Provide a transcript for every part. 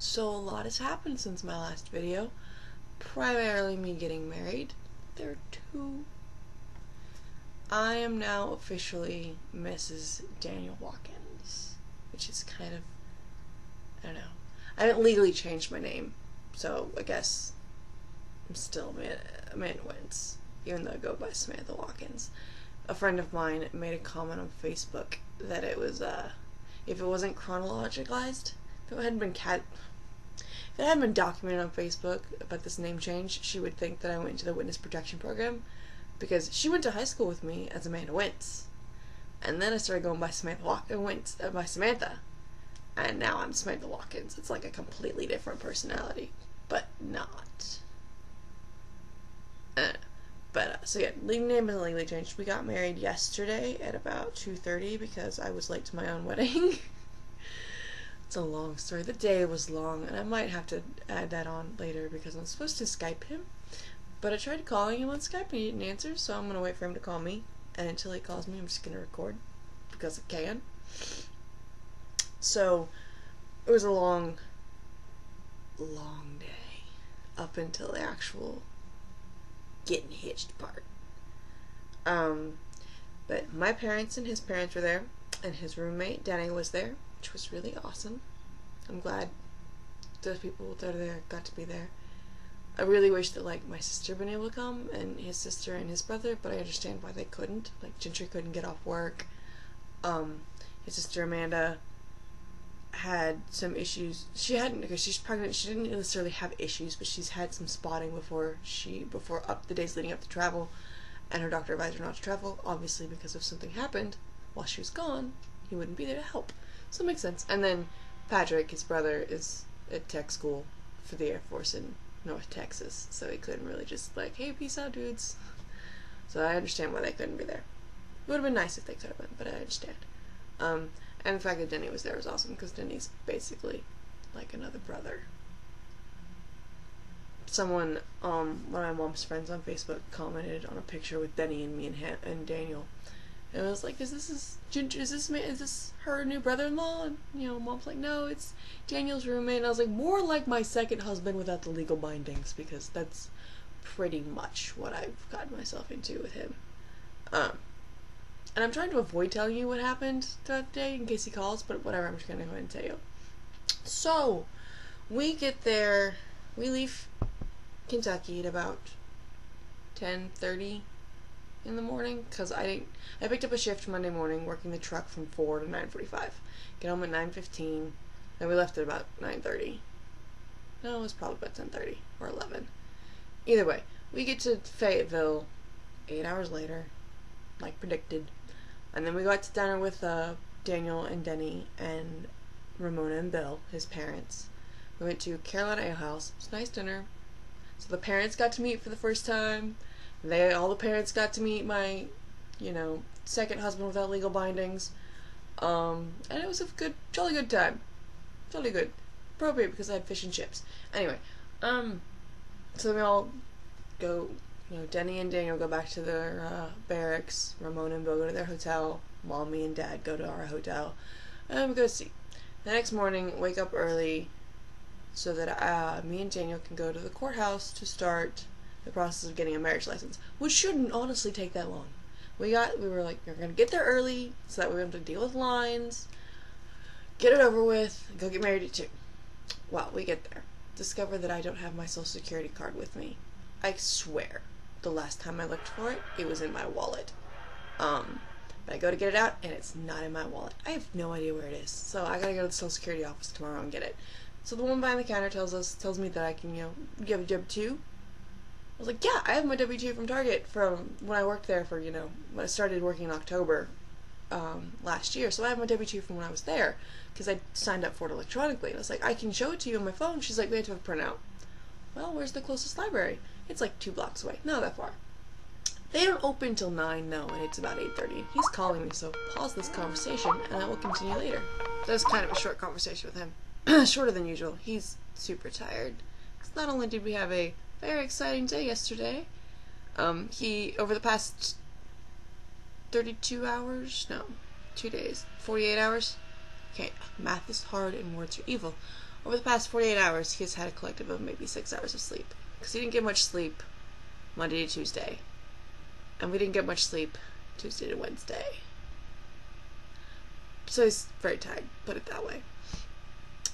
So a lot has happened since my last video. Primarily me getting married. There are two. I am now officially Mrs. Daniel Watkins, which is kind of, I don't know. I haven't legally changed my name, so I guess I'm still Amanda Wentz, even though I go by Samantha Watkins. A friend of mine made a comment on Facebook that it was, if it wasn't chronologicalized, if it hadn't been documented on Facebook about this name change, she would think that I went into the witness protection program, because she went to high school with me as Amanda Wentz, and then I started going by Samantha, and now I'm Samantha Watkins. It's like a completely different personality, but not. So yeah, name isn't legally changed. We got married yesterday at about 2:30 because I was late to my own wedding. It's a long story. The day was long, and I might have to add that on later because I'm supposed to Skype him. But I tried calling him on Skype and he didn't answer, so I'm going to wait for him to call me. And until he calls me, I'm just going to record because I can. So, it was a long day up until the actual getting hitched part. But my parents and his parents were there, and his roommate, Danny, was there, which was really awesome. I'm glad those people that are there got to be there. I really wish that, like, my sister had been able to come, and his sister and his brother, but I understand why they couldn't. Like, Gentry couldn't get off work. His sister Amanda had some issues. She hadn't, because she's pregnant, she didn't necessarily have issues, but she's had some spotting before the days leading up to travel, and her doctor advised her not to travel, obviously because if something happened while she was gone, he wouldn't be there to help. So it makes sense. And then Patrick, his brother, is at tech school for the Air Force in North Texas, so he couldn't really just like, hey, peace out, dudes. So I understand why they couldn't be there. It would have been nice if they could have been, but I understand. And the fact that Denny was there was awesome, because Denny's basically like another brother. Someone, one of my mom's friends on Facebook commented on a picture with Denny and me and Daniel, and I was like, is this her new brother-in-law? And, you know, Mom's like, no, it's Daniel's roommate. And I was like, more like my second husband without the legal bindings, because that's pretty much what I've gotten myself into with him. And I'm trying to avoid telling you what happened throughout the day in case he calls, but whatever, I'm just gonna go ahead and tell you. So, we get there, we leave Kentucky at about 10:30 in the morning, because I picked up a shift Monday morning working the truck from 4 to 9:45. Get home at 9:15, and we left at about 9:30. No, it was probably about 10:30 or 11. Either way, we get to Fayetteville 8 hours later, like predicted, and then we go out to dinner with Daniel and Denny and Ramona and Bill, his parents. We went to Carolina Ale House. It was a nice dinner. So the parents got to meet for the first time. All the parents got to meet my, second husband without legal bindings. And it was a jolly good time. Jolly good. Appropriate because I had fish and chips. Anyway, so then we all go, Denny and Daniel go back to their barracks. Ramona and Bill go to their hotel. Mommy and Dad go to our hotel. And we go to sleep. The next morning, wake up early so that me and Daniel can go to the courthouse to start the process of getting a marriage license, which shouldn't honestly take that long. We were like, we're gonna get there early so that we don't have to deal with lines, get it over with, and go get married at 2. Well, we get there, discover that I don't have my social security card with me. I swear, the last time I looked for it, it was in my wallet. But I go to get it out, and it's not in my wallet. I have no idea where it is, so I gotta go to the social security office tomorrow and get it. So the woman behind the counter tells me that I can, you have a W-2? I was like, yeah, I have my W-2 from Target from when I worked there for, when I started working in October last year. So I have my W-2 from when I was there because I signed up for it electronically. And I was like, I can show it to you on my phone. She's like, we have to have a printout. Well, where's the closest library? It's like 2 blocks away. Not that far. They don't open till 9, though, and it's about 8:30. He's calling me, so pause this conversation, and I will continue later. That was kind of a short conversation with him. Shorter than usual. He's super tired. Because not only did we have a very exciting day yesterday, he, over the past 32 hours, no, 2 days, 48 hours, Okay, math is hard and words are evil. Over the past 48 hours, he has had a collective of maybe 6 hours of sleep. Because he didn't get much sleep Monday to Tuesday. And we didn't get much sleep Tuesday to Wednesday. So he's very tired, put it that way.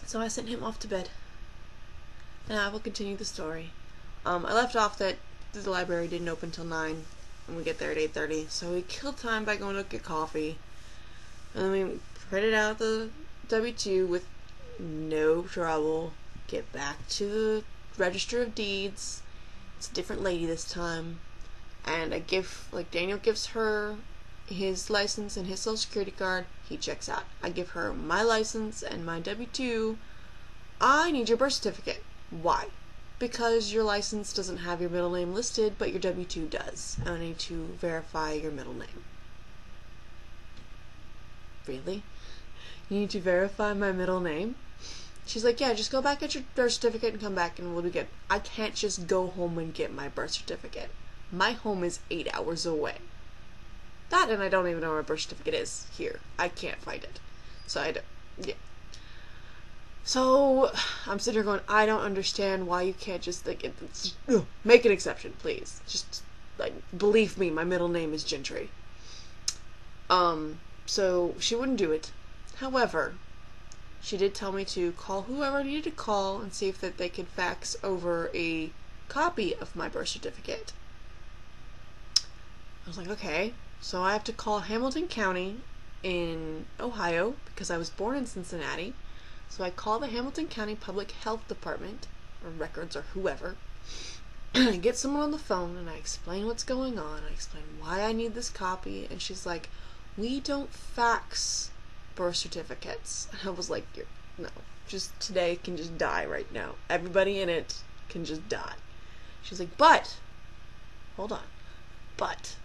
So I sent him off to bed. And I will continue the story. I left off that the library didn't open till 9. And we get there at 8:30. So we killed time by going to get coffee. And then we printed out the W-2 with no trouble. Get back to the Register of Deeds. It's a different lady this time. And Daniel gives her his license and his social security card. He checks out. I give her my license and my W-2. I need your birth certificate. Why? Because your license doesn't have your middle name listed, but your W-2 does. I need to verify your middle name. Really? You need to verify my middle name? She's like, yeah, just go back, get your birth certificate, and come back, and we'll be good. I can't just go home and get my birth certificate. My home is 8 hours away. That, and I don't even know where my birth certificate is here. I can't find it. So yeah. So, I'm sitting here going, I don't understand why you can't just, make an exception, please. Just, believe me, my middle name is Gentry. So, she wouldn't do it. However, she did tell me to call whoever I needed to call and see if they could fax over a copy of my birth certificate. I was like, okay. So, I have to call Hamilton County in Ohio, because I was born in Cincinnati. So I call the Hamilton County Public Health Department, or records, or whoever, and I get someone on the phone, and I explain what's going on. I explain why I need this copy, and she's like, we don't fax birth certificates. And I was like, no, just today can just die right now. Everybody in it can just die. She's like, hold on, but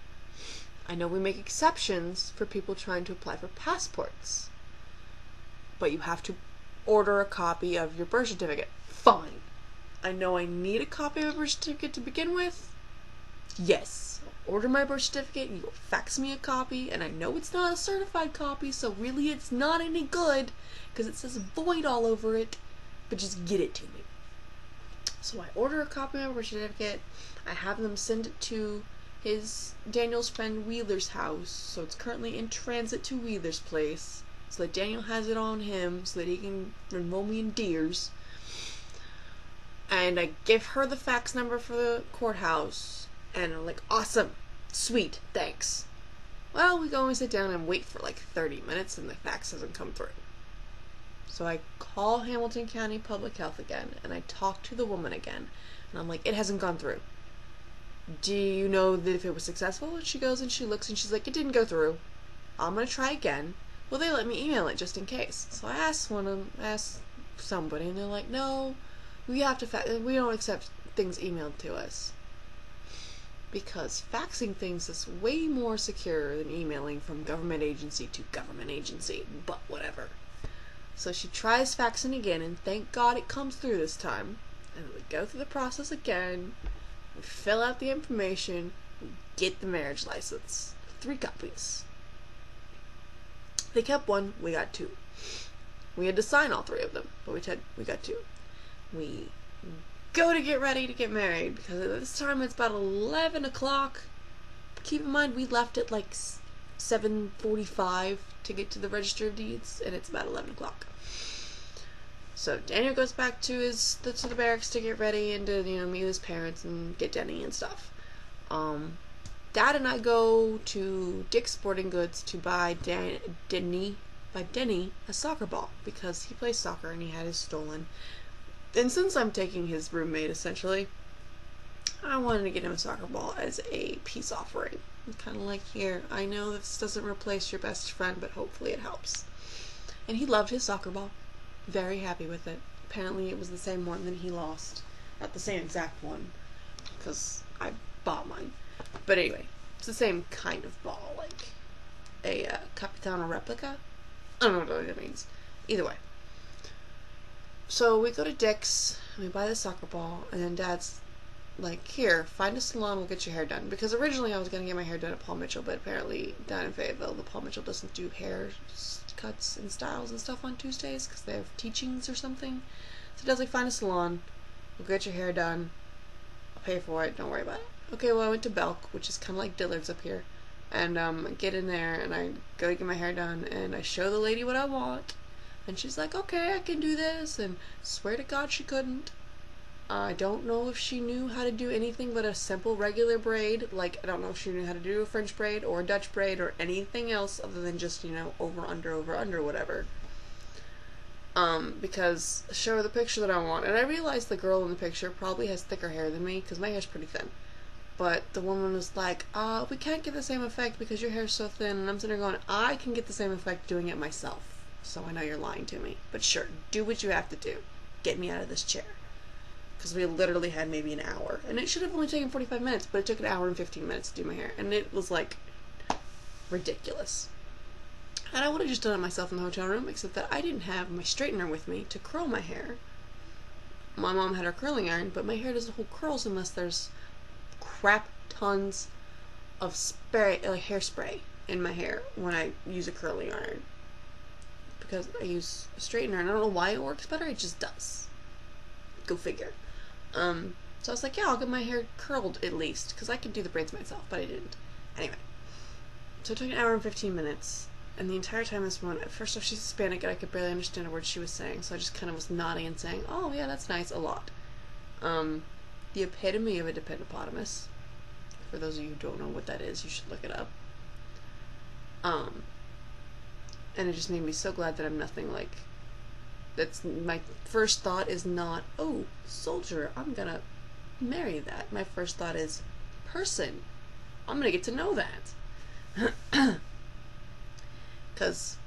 I know we make exceptions for people trying to apply for passports, but you have to order a copy of your birth certificate. Fine. I know I need a copy of a birth certificate to begin with. Yes. I'll order my birth certificate, you will fax me a copy, and I know it's not a certified copy, so really it's not any good, because it says void all over it, but just get it to me. So I order a copy of my birth certificate. I have them send it to Daniel's friend Wheeler's house, so it's currently in transit to Wheeler's place. So that Daniel has it on him, so that he can enroll me in Deers. And I give her the fax number for the courthouse, and I'm like, awesome, sweet, thanks. Well, we go and sit down and wait for 30 minutes, and the fax hasn't come through. So I call Hamilton County Public Health again, and I talk to the woman again, and I'm like, it hasn't gone through. Do you know that if it was successful? And she goes and she looks, and she's like, it didn't go through. I'm gonna try again. Well, they let me email it just in case. So I asked somebody, and they're like, no, we don't accept things emailed to us. Because faxing things is way more secure than emailing from government agency to government agency, but whatever. So she tries faxing again, and thank God it comes through this time. And we go through the process again, we fill out the information, we get the marriage license. 3 copies. They kept 1, we got 2. We had to sign all 3 of them, but we got 2. We go to get ready to get married, because at this time it's about 11 o'clock. Keep in mind, we left at 7:45 to get to the Register of Deeds, and it's about 11 o'clock. So Daniel goes back to the barracks to get ready and to, meet his parents and get Denny and stuff. Dad and I go to Dick's Sporting Goods to buy Denny a soccer ball, because he plays soccer and he had his stolen. And since I'm taking his roommate, essentially, I wanted to get him a soccer ball as a peace offering. I'm kind of like, here, I know this doesn't replace your best friend, but hopefully it helps. And he loved his soccer ball. Very happy with it. Apparently it was the same one that he lost. Not the same exact one, because I bought mine. But anyway, it's the same kind of ball, like a Capitano replica. I don't know what that means. Either way. So we go to Dick's, and we buy the soccer ball, and then Dad's like, here, find a salon, we'll get your hair done. Because originally I was going to get my hair done at Paul Mitchell, but apparently down in Fayetteville, the Paul Mitchell doesn't do hair cuts and styles and stuff on Tuesdays because they have teachings or something. So Dad's like, find a salon, we'll get your hair done, I'll pay for it, don't worry about it. Okay, well, I went to Belk, which is kind of like Dillard's up here, and I get in there, and I go to get my hair done, and I show the lady what I want, and she's like, okay, I can do this, and swear to God she couldn't. I don't know if she knew how to do anything but a simple regular braid. Like, I don't know if she knew how to do a French braid or a Dutch braid or anything else other than just, you know, over, under, whatever. Because show her the picture that I want. And I realized the girl in the picture probably has thicker hair than me because my hair's pretty thin. But the woman was like, we can't get the same effect because your hair's so thin. And I'm sitting there going, I can get the same effect doing it myself. So I know you're lying to me. But sure, do what you have to do. Get me out of this chair. Because we literally had maybe an hour. And it should have only taken 45 minutes, but it took an hour and 15 minutes to do my hair. And it was, like, ridiculous. And I would have just done it myself in the hotel room, except that I didn't have my straightener with me to curl my hair. My mom had her curling iron, but my hair doesn't hold curls unless there's crap tons of spray, like hairspray in my hair when I use a curling iron. Because I use a straightener, and I don't know why it works better, it just does. Go figure. So I was like, yeah, I'll get my hair curled at least, because I could do the braids myself, but I didn't. Anyway, so it took an hour and 15 minutes, and the entire time this one, at first off, she's Hispanic, and I could barely understand a word she was saying, so I just kind of was nodding and saying, oh, yeah, that's nice, a lot. The epitome of a dependopotamus. For those of you who don't know what that is, you should look it up. And it just made me so glad that I'm nothing like... That's my first thought is not, oh, soldier, I'm gonna marry that. My first thought is, person, I'm gonna get to know that. Because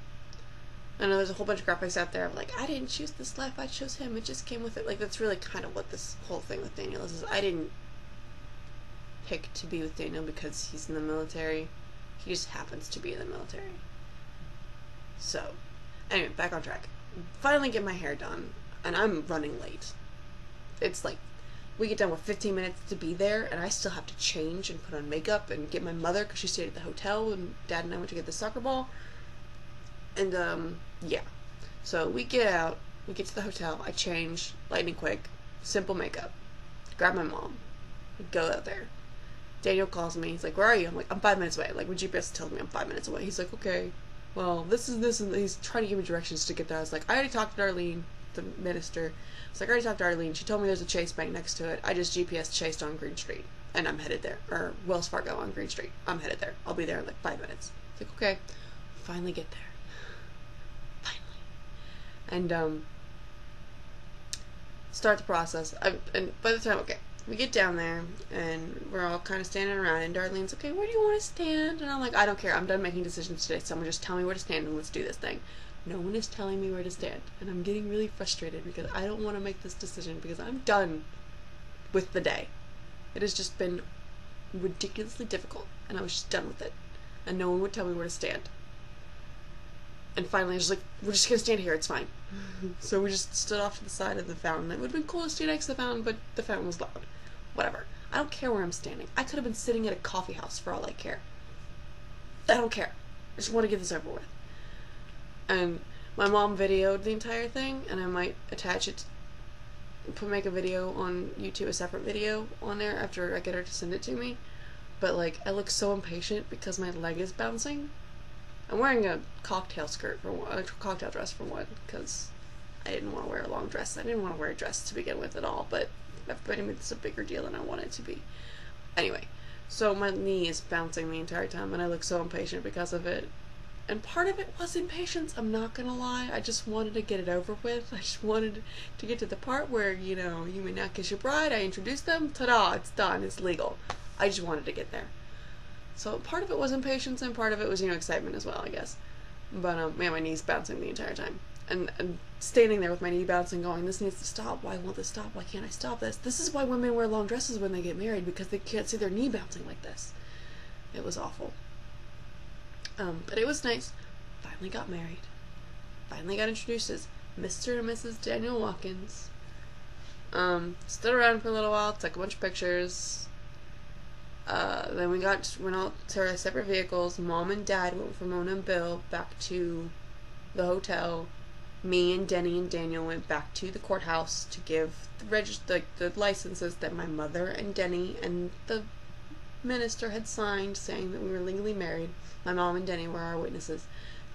I know there's a whole bunch of graphics out there of like, I didn't choose this life, I chose him, it just came with it. Like, that's really kind of what this whole thing with Daniel is I didn't pick to be with Daniel because he's in the military. He just happens to be in the military. So, anyway, back on track. Finally get my hair done, and I'm running late. It's like, we get done with 15 minutes to be there, and I still have to change and put on makeup and get my mother, because she stayed at the hotel, and Dad and I went to get the soccer ball. And, yeah. So we get out, we get to the hotel, I change, lightning quick, simple makeup, grab my mom, we go out there. Daniel calls me, he's like, where are you? I'm like, I'm 5 minutes away. Like, my GPS tells me I'm 5 minutes away. He's like, okay. Well, this is this, and he's trying to give me directions to get there. I was like, I already talked to Darlene, the minister. I was like, I already talked to Darlene. She told me there's a Chase Bank next to it. I just GPS chased on Green Street, and I'm headed there. Or Wells Fargo on Green Street. I'm headed there. I'll be there in like 5 minutes. It's like, okay. Finally get there. Finally. And, start the process. And by the time, okay, we get down there, and we're all kind of standing around, and Darlene's, okay, where do you want to stand? And I'm like, I don't care, I'm done making decisions today, someone just tell me where to stand and let's do this thing. No one is telling me where to stand, and I'm getting really frustrated because I don't want to make this decision because I'm done with the day. It has just been ridiculously difficult, and I was just done with it, and no one would tell me where to stand. And finally, I was like, we're just going to stand here, it's fine. So we just stood off to the side of the fountain. It would have been cool to stay next to the fountain, but the fountain was loud. Whatever. I don't care where I'm standing. I could have been sitting at a coffee house for all I care. I don't care. I just want to get this over with. And my mom videoed the entire thing, and I might attach it, make a video on YouTube, a separate video on there after I get her to send it to me. But, like, I look so impatient because my leg is bouncing. I'm wearing a cocktail skirt for one, a cocktail dress for one, because I didn't want to wear a long dress. I didn't want to wear a dress to begin with at all, but everybody made this a bigger deal than I want it to be. Anyway, so my knee is bouncing the entire time, and I look so impatient because of it. And part of it was impatience, I'm not gonna lie. I just wanted to get it over with. I just wanted to get to the part where, you know, you may not kiss your bride, I introduced them, ta-da, it's done, it's legal. I just wanted to get there. So part of it was impatience, and part of it was, you know, excitement as well, I guess. But, yeah, my knee's bouncing the entire time. And standing there with my knee bouncing going, this needs to stop. Why won't this stop? Why can't I stop this? This is why women wear long dresses when they get married, because they can't see their knee bouncing like this. It was awful. But it was nice. Finally got married. Finally got introduced as Mr. and Mrs. Daniel Watkins. Stood around for a little while, took a bunch of pictures. Then we went out to our separate vehicles. Mom and Dad went with Ramona and Bill back to the hotel. Me and Denny and Daniel went back to the courthouse to give the licenses that my mother and Denny and the minister had signed saying that we were legally married. My mom and Denny were our witnesses.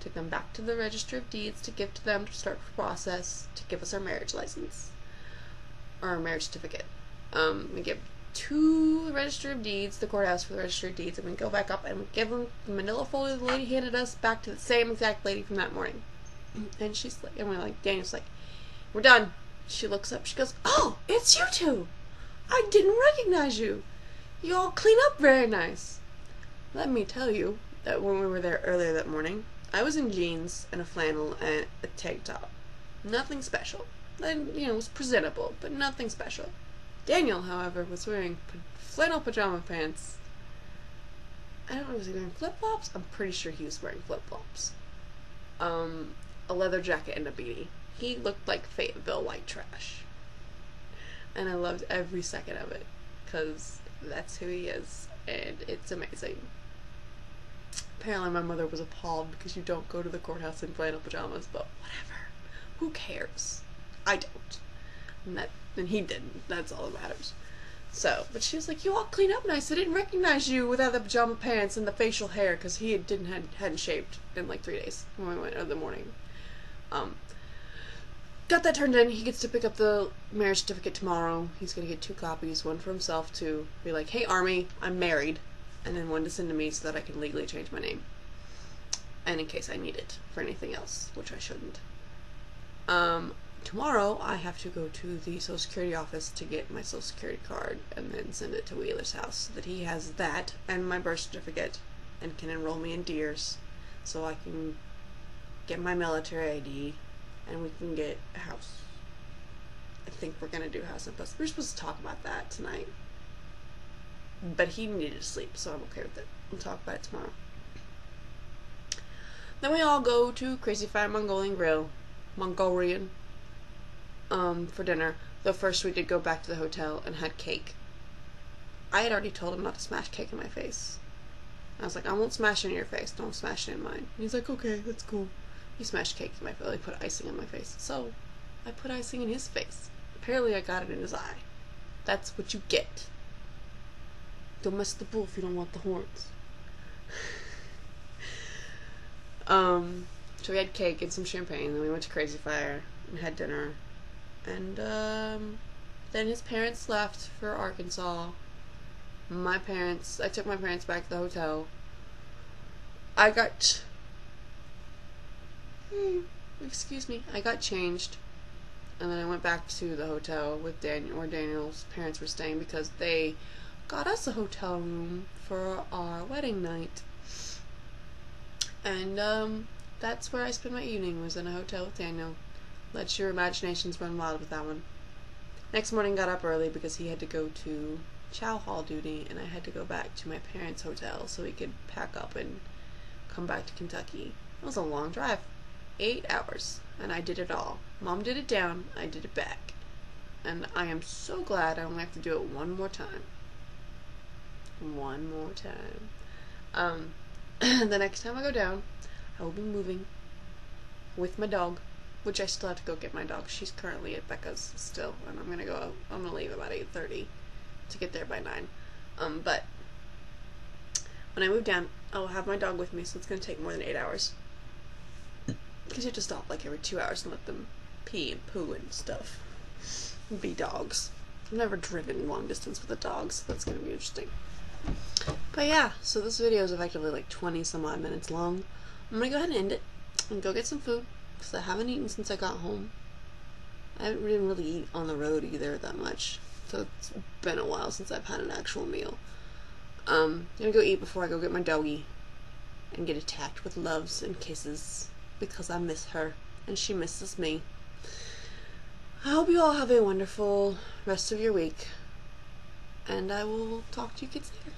Took them back to the Register of Deeds to give to them to start the process to give us our marriage license. Or our marriage certificate. We give to the Register of Deeds, the courthouse for the Register of Deeds, and we go back up and we give them the manila folder the lady handed us back to the same exact lady from that morning. And she's like, and we're like, Daniel's like, we're done. She looks up, she goes, oh, it's you two. I didn't recognize you. You all clean up very nice. Let me tell you that when we were there earlier that morning, I was in jeans and a flannel and a tank top. Nothing special. And, it was presentable, but nothing special. Daniel, however, was wearing flannel pajama pants. I don't know, was he wearing flip-flops? I'm pretty sure he was wearing flip-flops. A leather jacket and a beanie. He looked like Fayetteville white trash. And I loved every second of it, because that's who he is, and it's amazing. Apparently my mother was appalled because you don't go to the courthouse in flannel pajamas, but whatever. Who cares? I don't. And he didn't. That's all that matters. So, but she was like, you all clean up nice. I didn't recognize you without the pajama pants and the facial hair, because he hadn't shaved in like 3 days when we went in the morning. Got that turned in. He gets to pick up the marriage certificate tomorrow. He's going to get 2 copies, one for himself to be like, hey Army, I'm married, and then one to send to me so that I can legally change my name. And in case I need it for anything else, which I shouldn't. Tomorrow I have to go to the Social Security office to get my Social Security card and then send it to Wheeler's house so that he has that and my birth certificate and can enroll me in DEERS so I can get my military ID and we can get a house. I think we're gonna do house and plus. We're supposed to talk about that tonight, but he needed to sleep, so I'm okay with it. We'll talk about it tomorrow. Then we all go to Crazy Fire Mongolian Grill, for dinner. Though first we did go back to the hotel and had cake. I had already told him not to smash cake in my face. I was like, I won't smash it in your face, don't smash it in mine. And he's like, okay, that's cool. He smashed cake in my face, like put icing on my face. So, I put icing in his face. Apparently I got it in his eye. That's what you get. Don't mess with the bull if you don't want the horns. So we had cake and some champagne, then we went to Crazy Fire and had dinner. And, then his parents left for Arkansas. I took my parents back to the hotel. I got changed, and then I went back to the hotel with Daniel, where Daniel's parents were staying, because they got us a hotel room for our wedding night. And, that's where I spent my evening, was in a hotel with Daniel. Let your imaginations run wild with that one. Next morning, got up early because he had to go to chow hall duty, and I had to go back to my parents' hotel so we could pack up and come back to Kentucky. It was a long drive. 8 hours, and I did it all. Mom did it down, I did it back. And I am so glad I only have to do it one more time. One more time. The next time I go down, I will be moving with my dog, which I still have to go get my dog. She's currently at Becca's still, and I'm gonna leave about 8:30 to get there by 9. But when I move down, I'll have my dog with me, so it's gonna take more than 8 hours. Because you have to stop like every 2 hours and let them pee and poo and stuff. And be dogs. I've never driven long distance with a dog, so that's gonna be interesting. But yeah, so this video is effectively like 20 some odd minutes long. I'm gonna go ahead and end it and go get some food, because I haven't eaten since I got home. I haven't really eat on the road either that much, so it's been a while since I've had an actual meal. I'm gonna go eat before I go get my doggy and get attacked with loves and kisses, because I miss her and she misses me. I hope you all have a wonderful rest of your week, and I will talk to you kids later.